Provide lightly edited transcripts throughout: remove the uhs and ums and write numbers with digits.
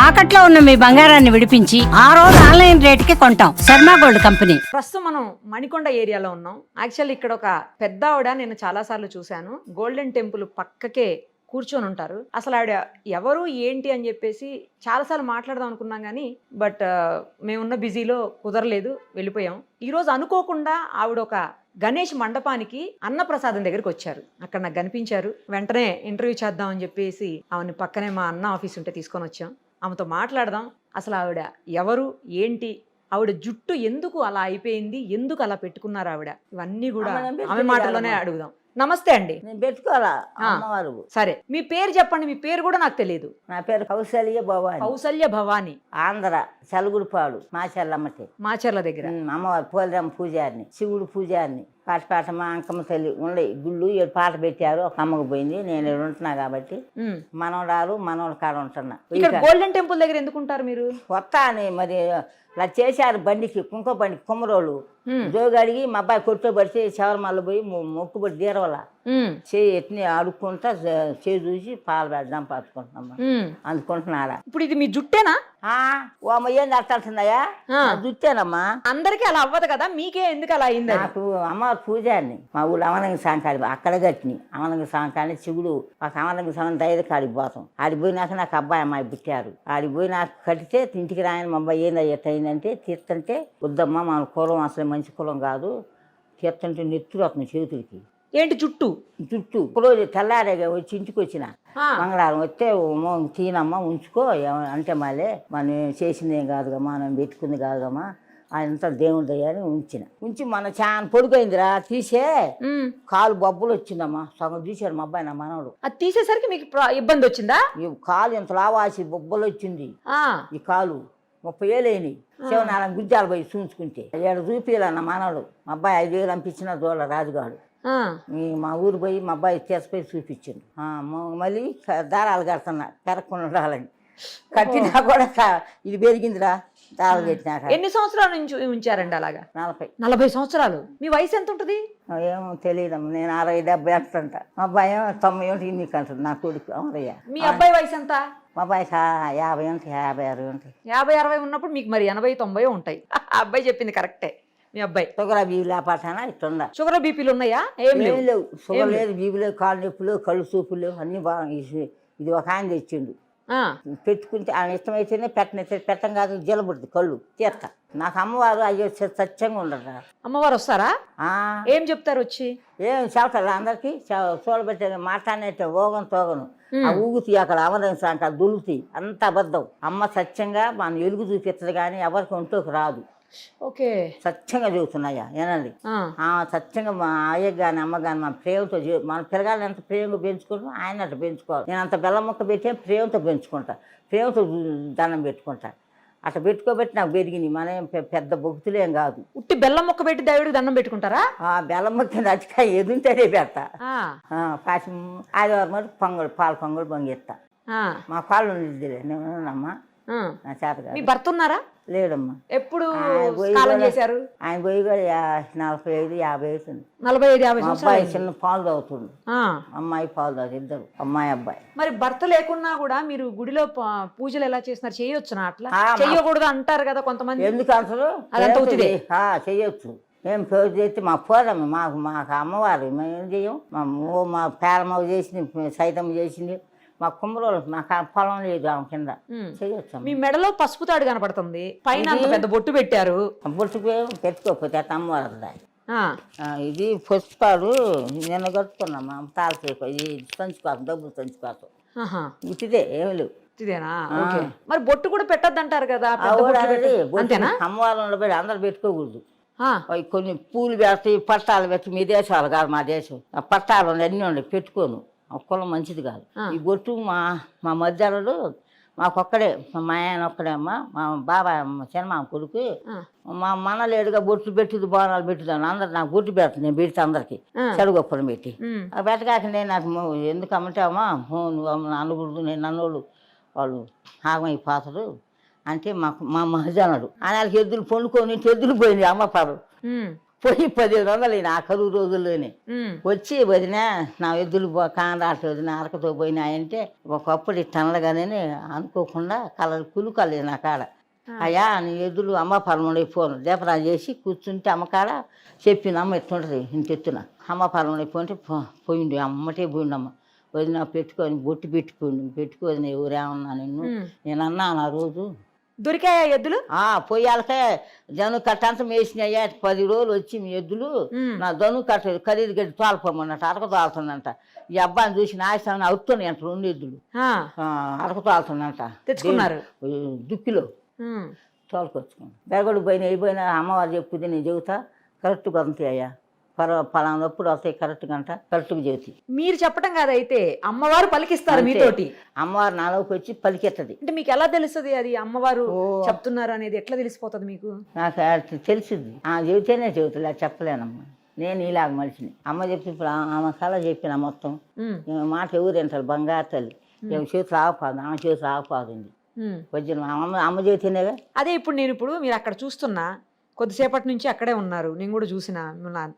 తాకట్లో ఉన్న మీ బంగారాన్ని విడిపించి ఆ రోజు ఆన్లైన్ రేటుకి కొంటాం. Sharma gold company. ప్రస్తుతం మనం మణికొండ ఏరియాలో ఉన్నాం. యాక్చువల్లీ ఇక్కడ ఒక పెద్ద ఆవిడ నేను చాలా సార్లు చూశాను. గోల్డెన్ టెంపుల్ పక్కకే కూర్చొని ఉంటారు. అసలు ఆవిడ ఎవరు ఏంటి అని చెప్పేసి చాలాసార్లు మాట్లాడదాం అనుకున్నాం కానీ మేమున్న బిజీలో కుదరలేదు, వెళ్ళిపోయాం. ఈరోజు అనుకోకుండా ఆవిడ ఒక గణేష్ మండపానికి అన్నప్రసాదం దగ్గరికి వచ్చారు. అక్కడ నాకు కనిపించారు. వెంటనే ఇంటర్వ్యూ చేద్దాం అని చెప్పేసి ఆవిడని పక్కనే మా అన్న ఆఫీస్ ఉంటే తీసుకొని వచ్చాం. ఆమెతో మాట్లాడదాం. అసలు ఆవిడ ఎవరు ఏంటి, ఆవిడ జుట్టు ఎందుకు అలా అయిపోయింది, ఎందుకు అలా పెట్టుకున్నారు ఆవిడ, ఇవన్నీ కూడా ఆమె మాటల్లోనే అడుగుదాం. నమస్తే అండి. నేను పెట్టుకోవాలా అమ్మవారు. సరే, మీ పేరు చెప్పండి. మీ పేరు కూడా నాకు తెలియదు. నా పేరు కౌసల్య భవాని. కౌసల్య భవాని. ఆంధ్ర చలుగుడిపాడు మాచెల్లమ్మటి. మాచర్ల దగ్గర. అమ్మవారు పోలిరమ్మ పూజారిని, శివుడు పూజారిని. పాట మా అంకమ్మ తల్లి ఉండే గుళ్ళు 7 పాట పెట్టారు. ఒక అమ్మకు పోయింది. నేను ఇక్కడ ఉంటున్నా కాబట్టి మనవరాలు మనవల కాడ ఉంటున్నా. ఇక్కడ గోల్డెన్ టెంపుల్ దగ్గర ఎందుకు ఉంటారు మీరు? వస్తా అని మరి ఇలా చేశారు బండికి, కుంకో బండికి కుమ్మరోళ్ళు జోగడిగి మా అబ్బాయి కొట్టుబడితే శబరిమల పోయి మొక్కుబడి తీరవల చేయి ఎట్ని ఆడుకుంటా చేయి చూసి పాలు పెడదాం పట్టుకుంటున్నామ్మా. అందుకుంటున్నారా? ఇప్పుడు ఇది మీ జుట్టేనా? ఓ అమ్మ ఏం అట్టాడుతున్నాయా? జుట్టేనమ్మా. అందరికి అలా అవ్వదు కదా, మీకే ఎందుకు అలా అయింది? నాకు అమ్మవారి పూజారిని మా ఊళ్ళో అమరంగ సాంకాడి అక్కడ కట్టిని. అమరంగ సాంకాడి శివుడు మాకు అమరంగ సాంగం దైద కాడికి పోతాం. ఆడిపోయినాక నాకు అబ్బాయి అమ్మాయి పుట్టారు. ఆడిపోయి నాకు కడితే ఇంటికి రాయని మా అబ్బాయి ఏంది ఎట్టయిందంటే తీర్థంటే వద్దమ్మా మన కులం అసలు మంచి కులం కాదు, తీర్థంటే నెత్తురు వస్తుంది చేతులకి. ఏంటి జుట్టు? జుట్టు రోజు తెల్లారేగా వచ్చి ఇంటికి వచ్చిన మంగళవారం వస్తే తీనమ్మా ఉంచుకో అంటే మళ్ళీ మనం చేసిందేం కాదుగా, మనం పెట్టుకుంది కాదుగమ్మా, అదంతా దేవుడి దయ్యాన్ని ఉంచి మన చాలా పొడుగైందిరా తీసే కాలు బొబ్బలు వచ్చిందమ్మా. సగం తీసాడు మా అబ్బాయి నా మనవడు. అది తీసేసరికి మీకు ఇబ్బంది వచ్చిందా? ఈ కాలు ఇంత లావాసి బొబ్బలు వచ్చింది. ఈ కాలు 30 ఏళ్ళు అయినాయి. శివనారాయణ గుజ్జాలు పోయి చూసుకుంటే 7 రూపాయలు నా మనవడు. మా అబ్బాయి 5,000 పంపించిన దోళ్ళ రాజుగాడు. మా ఊరు పోయి మా అబ్బాయి తీసుపోయి చూపించిండు. మళ్ళీ దారాలు కడుతున్నా పెరగకుండా ఉండాలని. కట్టినా కూడా ఇది పెరిగిందిరా దారాలు పెట్టినాక. ఎన్ని సంవత్సరాల నుంచి ఉంచారండి అలాగా? 40 సంవత్సరాలు. మీ వయసు ఎంత ఉంటుంది? ఏమో తెలియదమ్మా. నేను 60-70 అంటుంట. మా అబ్బాయి 90 ఉంటాయి నీకు అంటుంది నా కొడుకు అమరయ్య. మీ అబ్బాయి వయసు ఎంత? మా అబ్బాయి 50 ఉంటాయి, 50-60 ఉంటాయి. 50-60 ఉన్నప్పుడు మీకు మరి 80-90 ఉంటాయి. అబ్బాయి చెప్పింది కరెక్టే. మీ అబ్బాయి షుగర్ బీపీ లేపాటానా ఇట్లా షుగర్ బీపీలు ఉన్నాయా? ఏం లేవు. షుగర్ లేదు, బీపీ లేవు, కాళ్ళు నొప్పులు, కళ్ళు చూపులు అన్ని బాగా. ఇది ఒక ఆయన తెచ్చిండు. పెట్టుకుంటే ఆయన ఇష్టమైతేనే పెట్టం కాదు, జలబుడుతుంది కళ్ళు తీర్త. నాకు అమ్మవారు అయ్యో సత్యంగా ఉండరు. అమ్మవారు వస్తారా? ఏం చెప్తారు వచ్చి? ఏం చెబుతారు అందరికి చూడబెట్టే మాట్లాడినట్టే ఓగం తోగను ఊగుతీ అక్కడ అమరంగా అంట దులుతాయి. అంత అబద్ధం. అమ్మ సత్యంగా మన ఎలుగు చూపిస్తుంది కానీ ఎవరికి ఒంటోకి రాదు. ఓకే, సత్యంగా చెబుతున్నాయా ఏనండి. సత్యంగా మా అయ్య కానీ అమ్మ కానీ మన ప్రేమతో మన పిల్లగాళ్ళని ఎంత ప్రేమగా పెంచుకుంటాం ఆయన అట్లా పెంచుకోవాలి. నేను అంత బెల్లం ముక్క పెట్టి ప్రేమతో పెంచుకుంటా, ప్రేమతో దండం పెట్టుకుంటా. అట్లా పెట్టుకోబెట్టి నాకు పెరిగింది. మనం పెద్ద భక్తులేం కాదు. ఉట్టి బెల్లం ముక్క పెట్టి దేవుడికి దండం పెట్టుకుంటారా? బెల్లం ముక్క నచ్చికాయ ఎదుంటేనే పెడతా. ఆదివారం మరి పొంగల్ పాలు పొంగల్ పొంగిస్తా. మా పాలు ఉండేదిలే నేనమ్మా. మీ భర్త ఉన్నారా? లేడమ్మా. ఎప్పుడు కాలం చేశారు? ఆయన పోయి కూడా 45-50 అవుతుంది. 45-50 అబ్బాయి చిన్న పాలు తాగుతుంది, అమ్మాయి పాలు తాగుతుంది. ఇద్దరు అమ్మాయి అబ్బాయి. మరి భర్త లేకున్నా కూడా మీరు గుడిలో పూజలు ఎలా చేస్తున్నారు? చేయొచ్చునా? అట్లా చెయ్యకూడదు అంటారు కదా కొంతమంది. ఎందుకు అంటారు? చెయ్యొచ్చు. ఏం పూజ చేస్తే మా పోరమ్మ మాకు అమ్మవారు. మేము ఏం చెయ్యం. మా పేరమ్మ చేసింది, సైతమ్మ చేసింది. మా కుమ్మరోళ్ళు మాకు పొలం లేదు ఆమె కింద చేయొచ్చు. మీ మెడలో పసుపు తాడు కనపడుతుంది, పైన పెద్ద బొట్టు పెట్టారు. బొట్టు పెట్టుకోకపోతే అమ్మవారు. ఇది పసుపాడు నిన్న కట్టుకున్నామా తాళసేపు. ఇది సంచుకోసం డబ్బులు సంచుకోసం ఇదే ఏమి లేవు. ఇదేనా? మరి బొట్టు కూడా పెట్టద్దు అంటారు కదా. అమ్మవారు పెట్టి అందరు పెట్టుకోకూడదు. కొన్ని పూలు పెడతాయి, పట్టాలు పెట్టి. మీ దేశాలు కాదు మా దేశం. ఆ పట్టాలు అన్నీ ఉండే పెట్టుకోను. కులం మంచిది కాదు. ఈ బొట్టు మా మధ్యలో మాకొక్కడే, మా ఆయన ఒక్కడే అమ్మ. మా బాబాయ్ చిన్నమామ కొడుకు మా మనలేడుగా బొట్లు పెట్టుది, బోనాలు పెట్టుదాను. అందరు నాకు బొట్టు పెడతాను, నేను పెడితే అందరికి చెడుగొప్పలు పెట్టి. పెట్టగాక నేను నాకు ఎందుకు అమ్మంటే అమ్మా నువ్వు అనకూడదు, నేను నన్నోళ్ళు వాళ్ళు ఆగమైపోతారు అంటే మా మహజనుడు ఆయనకి ఎద్దులు పొండుకొని ఎద్దులు పోయింది అమ్మ పాడు. పోయి 1700 ఆ కరువు రోజుల్లోనే ఉమ్, వచ్చి వదిన నా ఎద్దులు కానరాట వదిన అరకతో పోయినాయంటే ఒకప్పుడు టన్నులుగానే అనుకోకుండా కులుకలేదు నా కాడ. అయ్యా నీ ఎద్దులు అమ్మ పొలంలో పోను దీపరాజు చేసి కూర్చుంటే అమ్మకాడ చెప్పింది అమ్మ ఎత్తుంటుంది ఇంత ఎత్తున అమ్మ పొలంలో పోయింటే పోయిండు అమ్మటే పోయిండమ్మ వదిన పెట్టుకొని బొట్టు పెట్టుకోని ఎవరేమన్నా నిన్ను నేను అన్నాను ఆ రోజు. దొరికాయా ఎద్దులు? పొయ్యాలకే జను కట్టంతా మేసినాయ్యా 10 రోజులు వచ్చి మీ ఎద్దులు నా జను కట్ట ఖరీదు గడ్డి తోలపోమన్నట్టు అరక తోలుతుందంట. ఈ అబ్బాయిని చూసి నాశనం అవుతున్నాయి అంట 2 ఎద్దులు అరక తోలుతుందంట తెచ్చుకున్నారు దుక్కిలో తోలుకొచ్చుకున్నాను. బెరగడు పోయినా అమ్మవారు చెప్పుది నేను చెబుతా కరెక్ట్గా అంతే అయ్యా పలానప్పుడు వస్తాయి కరెక్ట్గా అంట కరెక్ట్గా చెబుతాయి. మీరు చెప్పడం కాదైతే అమ్మవారు పలికిస్తారు మీతోటి. అమ్మవారు నాలోకి వచ్చి పలికెత్తది. అంటే మీకు ఎలా తెలుస్తుంది అది అమ్మవారు చెప్తున్నారు అనేది? ఎట్లా తెలిసిపోతుంది మీకు? నాకు తెలిసింది చెబితేనే చెబుతులే చెప్పలేనమ్మా. నేను ఇలాగ మనిషిని అమ్మ చెప్పి ఇప్పుడు ఆమె కళ చెప్పిన మొత్తం మాట ఎవరు వింటారు బంగారు తల్లి చేతులు ఆగపాదు ఆమె చేతులు ఆగపాదండి వచ్చిన అమ్మ చేతినేగా. అదే ఇప్పుడు మీరు అక్కడ చూస్తున్నా కొద్దిసేపటి నుంచి అక్కడే ఉన్నారు, నేను కూడా చూసిన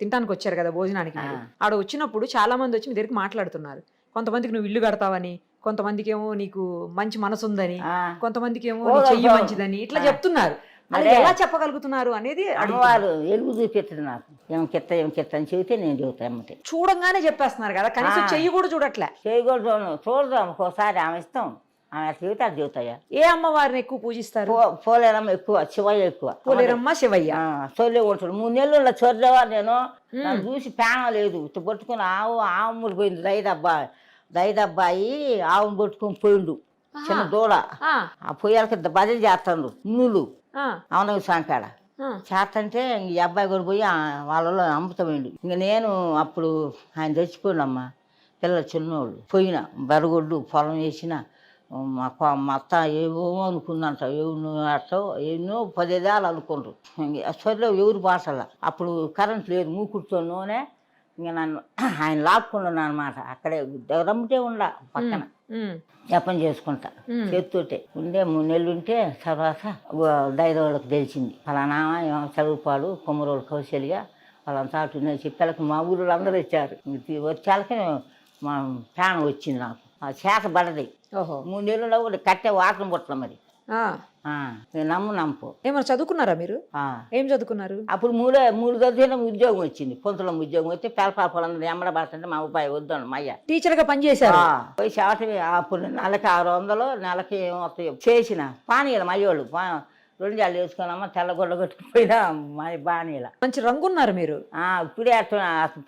తినడానికి వచ్చారు కదా భోజనానికి. ఆడ వచ్చినప్పుడు చాలా మంది వచ్చి మీ దగ్గరికి మాట్లాడుతున్నారు. కొంతమందికి నువ్వు ఇల్లు కడతావని, కొంతమందికి ఏమో నీకు మంచి మనసు ఉందని, కొంతమందికి ఏమో నీ చెయ్యి మంచిదని ఇట్లా చెప్తున్నారు. అది ఎలా చెప్పగలుగుతున్నారు అనేది అమ్మవారు ఎలుగు చూపెట్టదు నాకు. ఏం కిత్త అని చెబితే నేను చెబుతా అమ్మటే. చూడంగానే చెప్పేస్తున్నారు కదా, కనీసం చెయ్యి కూడా చూడట్లే. చెయ్యి కూడా చూడదాం ఒకసారి ఆమె ఇస్తాం ఆమె చెబితే అది చెబుతాయా. ఏ అమ్మవారిని ఎక్కువ పూజిస్తారు? పోలేరమ్మ ఎక్కువ, శివయ్య ఎక్కువ. పోలేరమ్మ శివయ్య చొల్లే ఉంటాడు. 3 నెలలు చొర్రేవా నేను నన్ను చూసి పేన లేదు పట్టుకుని ఆవుముడు పోయింది. దైదబ్బాయి ఆవును పట్టుకొని పోయిండు చిన్న దూడ. ఆ పొయ్యాలకి భజన చేస్తాడు నూలు అవున సాంకాడ చేస్తంటే ఈ అబ్బాయి కూడా పోయి వాళ్ళలో అమ్ముతామండి. ఇంక నేను అప్పుడు ఆయన తెచ్చిపోయినమ్మా పిల్లలు చిన్నోళ్ళు పోయిన బెరగొడ్డు పొలం వేసిన మా అత్త ఏవో అనుకుందంట ఎన్నో 15 ఏళ్ళు అనుకుండ్రు. సరిలో ఎవరు భాషల అప్పుడు కరెంట్ లేదు మూకుడుతోనే ఇంక నన్ను ఆయన లాక్కున్నాను అనమాట. అక్కడే దగ్గరమ్మితే ఉండ పక్కన జపం చేసుకుంటా చేతితోటే ఉండే 3 నెలలు ఉంటే తర్వాత దైదోళ్ళకి తెలిసింది ఫలానా చదువుపాడు కొమ్మరోళ్ళు కౌశల్య వాళ్ళంతా అటు చెప్పాలకి మా ఊళ్ళో అందరూ వచ్చారు. వచ్చాలకి మా ప్రాణం వచ్చింది నాకు. ఆ చేత పడది 3 నెలల్లో కూడా కట్టే వాటం పుట్టల మరి నమ్ము ఏమన్నా చదువుకున్నారా మీరు? ఏం చదువుకున్నారు? అప్పుడు 3 చదివిన ఉద్యోగం వచ్చింది. పొంతులం ఉద్యోగం వచ్చి పేలపాలందరూ ఎమ్మడబడుతుంటే మా ఉపాయి వద్దాను మయ్య టీచర్ గా పనిచేశారు. పోయి చెవటవి అప్పుడు నెలకి 600 నెలకి ఏమవుతాయో చేసిన పానీయాలు మయ్యోళ్ళు 2 జాలు వేసుకున్నామా తెల్లగొడ్డ కొట్టుకుపోయినా మా బానీల మంచి రంగున్నారు మీరు. ఇప్పుడే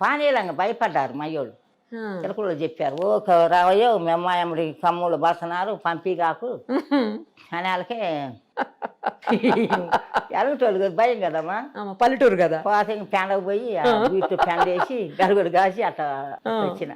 పానీయాలంగా భయపడ్డారు మయ్యోళ్ళు. చిలకలు చెప్పారు రావయ్యో మీ అమ్మాయి కమ్ములు బసనారు పంపిగాకు అని వాళ్ళకే ఎరగటోళ్ళు కదా భయం కదమ్మా పల్లెటూరు కదా. పోతే పెండకు పోయి వీటితో పెండ వేసి గడుగుడు కాసి అట్లా వచ్చిన.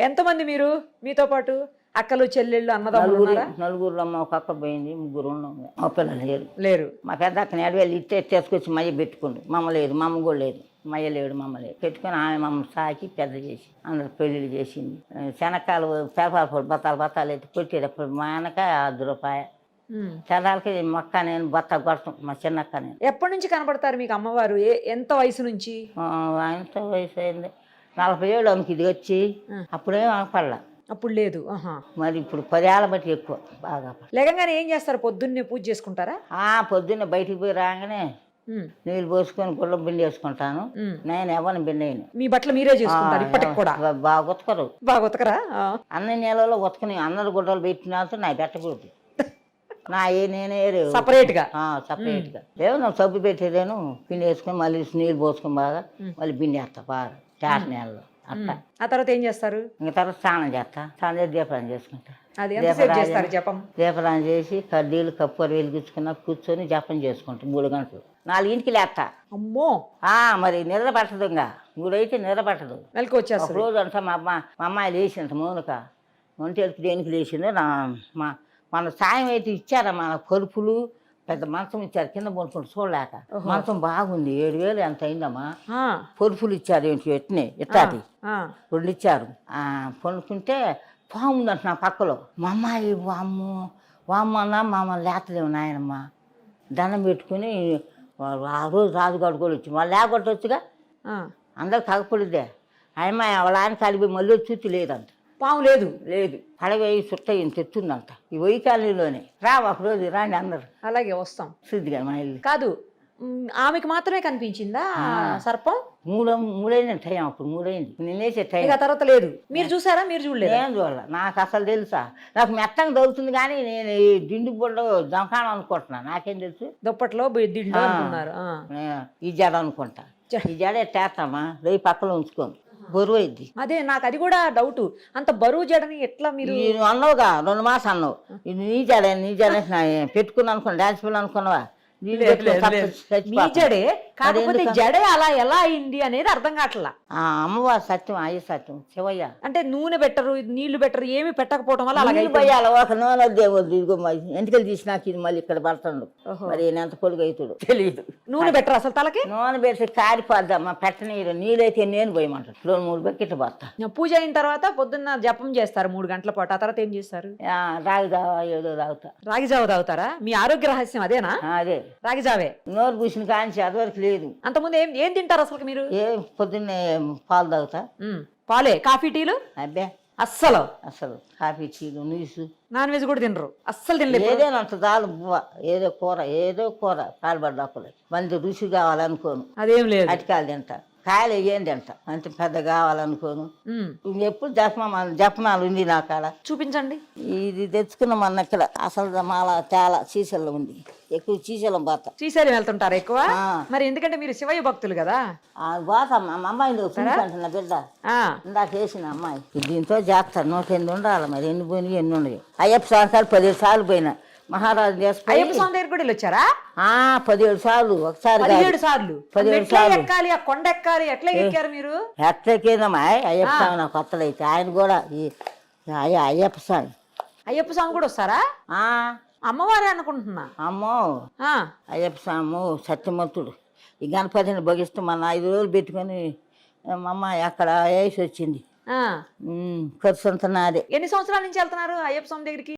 ఎంతమంది మీరు మీతో పాటు? అక్కలు చెల్లెళ్ళు అన్నదమ్ములు? నలుగురు అమ్మ ఒక అక్క పోయింది, 3 ఉన్నాం. మా పిల్లలు లేరు. మా పెద్ద అక్కని ఎడవేళ్ళు తీసుకొచ్చి మయ్య పెట్టుకుండు. మమ్మ లేదు, మమ్మ కూడా లేదు. మయ్య లేడు, మమ్మ లేదు. పెట్టుకుని ఆమె మమ్మ సాకి పెద్ద చేసి అందరు పెళ్ళిళ్ళు చేసింది. శనక్కాయలు పేపర్ బత్తాలు ఎత్తి కొట్టేటప్పుడు మా వెనక 10 రూపాయ తెల్లాలకి మొక్క నేను బత్త కొడతాం మా చిన్నక్క. నేను ఎప్పటి నుంచి కనపడతారు మీకు అమ్మవారు? ఎంత వయసు నుంచి? ఎంత వయసు అయింది 40 ఏళ్ళు ఆమెకి ఇది వచ్చి. అప్పుడేం అనపడలా. అప్పుడు లేదు. మరి ఇప్పుడు 10 ఏళ్ళ బట్టి ఎక్కువ బాగా. లేకంగానే ఏం చేస్తారు? పొద్దున్నే పూజ చేసుకుంటారా? పొద్దున్నే బయటికి పోయి రాగానే నీళ్ళు పోసుకొని గుళ్ళం బిండి వేసుకుంటాను. నేను ఎవరిని బిండి అయిన మీ బట్టలు మీరే చేసుకుంటారు ఇప్పటికి కూడా? బాగా ఉతకరు. బాగా ఉతకరా? అన్ని నెలలో ఉతకని అందరు గుడ్డలు పెట్టిన నా పెట్టకూడదు. నా నేనే సపరేట్ గా ఏమో సబ్బు పెట్టేదేను పిండి వేసుకొని మళ్ళీ నీళ్ళు పోసుకొని బాగా మళ్ళీ బిండి వేస్తా బాగా చాట నెలలో అట్లా. ఆ తర్వాత ఏం చేస్తారు? ఇంకా తర్వాత స్నానం చేస్తా. స్నానం చేసి దీపరాజం చేసుకుంటా. దీపరాజం చేసి కడ్డీలు కప్పూర వెలిగించుకున్నా కూర్చొని జపం చేసుకుంటా 3 గంటలు. 4ంటికి లేస్తా. అమ్మో మరి నిద్ర పట్టదు. ఇంకా 3 అయితే నిద్ర పట్టదు. ఒక రోజు అంతా మా అమ్మాయి లేచింట మౌనిక ఒంటేళ్ళకి దేనికి లేచిందో మన సాయం అయితే ఇచ్చారా మన కరుపులు పెద్ద మంచం ఇచ్చారు కింద పడుకుంటూ చూడలేక. మంచం బాగుంది 7,000 ఎంత అయిందమ్మా. పొరుపులు ఇచ్చారు ఏంటి ఎట్నే ఇట్టాటి 2 ఇచ్చారు. పడుకుంటే పాము ఉందంట నా పక్కలో. మా అమ్మాయి వామ్మన్నా మమ్మల్ని లేతలేము నాయనమ్మ దండం పెట్టుకుని ఆ రోజు రాజుగాడు కూడా వచ్చి మళ్ళీ లేకొట్టొచ్చుగా ఆ. అందరు కాకపోలేదే ఆయమ్మ వాళ్ళ ఆయన కలిపి మళ్ళీ చూసి లేదంట. పాము లేదు. లేదు పడవ చుట్ట ఈయన తెచ్చుందంట ఈ వై కాలనీలోనే. రా ఒకరోజు రాండి అందరు అలాగే వస్తాం. శుద్ధిగా మా ఇల్లు కాదు ఆమెకి మాత్రమే కనిపించిందా ఆ సర్పం? మూడైంది టైం, అప్పుడు మూడైంది నేనేసే టైం. ఇక ఆ తర్వాత లేదు. మీరు చూసారా? మీరు చూడలేదు? ఏం చూడాల, నాకు అసలు తెలుసా? నాకు మెత్తంగా దొరుకుతుంది కానీ నేను ఈ దిండు బొడ్డ దొంకాణం అనుకుంటున్నా. నాకేం తెలుసు? దుప్పట్లో దిండు అనుకున్నారు. ఈ జడ అనుకుంటా. ఈ జడ ఎట్టేస్తామా రేపు పక్కన ఉంచుకోను, బరువు అయింది. అదే నాకు అది కూడా డౌట్. అంత బరువు జడని ఎట్లా మీరు అన్నావుగా 2 మాసాలు అన్నావు. ఇది నీ జడ పెట్టుకుని అనుకున్నా, డాన్స్ పిల్లలు అనుకున్నావా? మీ జడే, కాకపోతే జడే అలా ఎలా అయింది అనేది అర్థం కావట్లా. అమ్మవారు సత్యం, అయ్య సత్యం, శివయ్య. అంటే నూనె పెట్టరు, నీళ్లు పెట్టరు, ఏమి పెట్టకపోవడం వల్ల అలాగే పోయాలి. ఒక నూనె దేవుడు ఇదిగో ఎంటికలు తీసినాక ఇది మళ్ళీ ఇక్కడ పడుతుండు. మరి ఎంత పొడుగు అవుతాడు తెలియదు. నూనె పెట్టరు అసలు తలకి? నూనె పెడితే కారిపోద్దమ్మా, పెట్టనీరు. నీళ్ళైతే నేను పోయమంటాడు. 2-3 బకెట్లు పోతా. పూజ అయిన తర్వాత పొద్దున్న జపం చేస్తారు 3 గంటల పాటు. ఆ తర్వాత ఏం చేస్తారు? రాగి జావా ఏదో తాగుతా. రాగి జావ తాగుతారా? మీ ఆరోగ్య రహస్యం అదేనా? అదే రాగి జావే. నోరు పూసిన కాంచి అదివరకు లేదు. అంతకుముందు ఏం తింటారు అసలు మీరు? పొద్దున్నే పాలు తాగుతా. పాలే? కాఫీ టీలు? అబ్బే అస్సలు కాఫీ టీలు నీసు. నాన్ వెజ్ కూడా తినరు? అస్సలు తినలేదు? ఏదైనా అంత చాలు బువ్వ, ఏదో కూర కాలుబడ్డప్పులే. మంది రుచి కావాలనుకోను, అదేం లేదు. అటికాయలు తింటా, కాయలు వేయండి అంట. అంత పెద్ద కావాలనుకోను. ఎప్పుడు జపమాలు ఉంది నా కాడ. చూపించండి. ఇది తెచ్చుకున్నాం అన్న ఇక్కడ. అసలు మాల చాలా సీసల్లో ఉంది, ఎక్కువ శ్రీశైలం పోతా. శ్రీశైలం వెళ్తుంటారు ఎక్కువ? మరి ఎందుకంటే మీరు శివయ్య భక్తులు కదా. పోతా. మా అమ్మాయి అంటున్న బిడ్డ ఇందాక వేసిన అమ్మాయి దీంతో చేస్తారు. 108 ఉండాలి. మరి ఎన్ని పోయినాయి ఎన్ని ఉన్నాయి. అయ్యప్ప సంవత్సరాలు 17 సార్లు పోయినా. మహారాజు అయ్యప్ప స్వామి దగ్గర కూడా వచ్చారా? 17 సార్లు. ఒకసారి 17 సార్లు. 17 సార్లు ఎక్కాలి, ఆ కొండ ఎక్కాలి. ఎట్లా ఎక్కారు మీరు? ఎట్లా ఎక్కిందమ్మా అయ్యప్ప స్వామి. నాకు కొత్తలు అయితే ఆయన కూడా ఈ అయ్యప్ప స్వామి. అయ్యప్ప స్వామి కూడా వస్తారా? అమ్మవారే అనుకుంటున్నా. అమ్మో అయ్యప్ప స్వామి సత్యమూర్తుడు. ఈ గణపతిని భగిస్తూ మన 5 రోజులు పెట్టుకొని మా అమ్మ అక్కడ వేసి వచ్చింది. ఖర్చు అంతా నాదే. ఎన్ని సంవత్సరాల నుంచి వెళ్తున్నారు అయ్యప్ప స్వామి దగ్గరికి?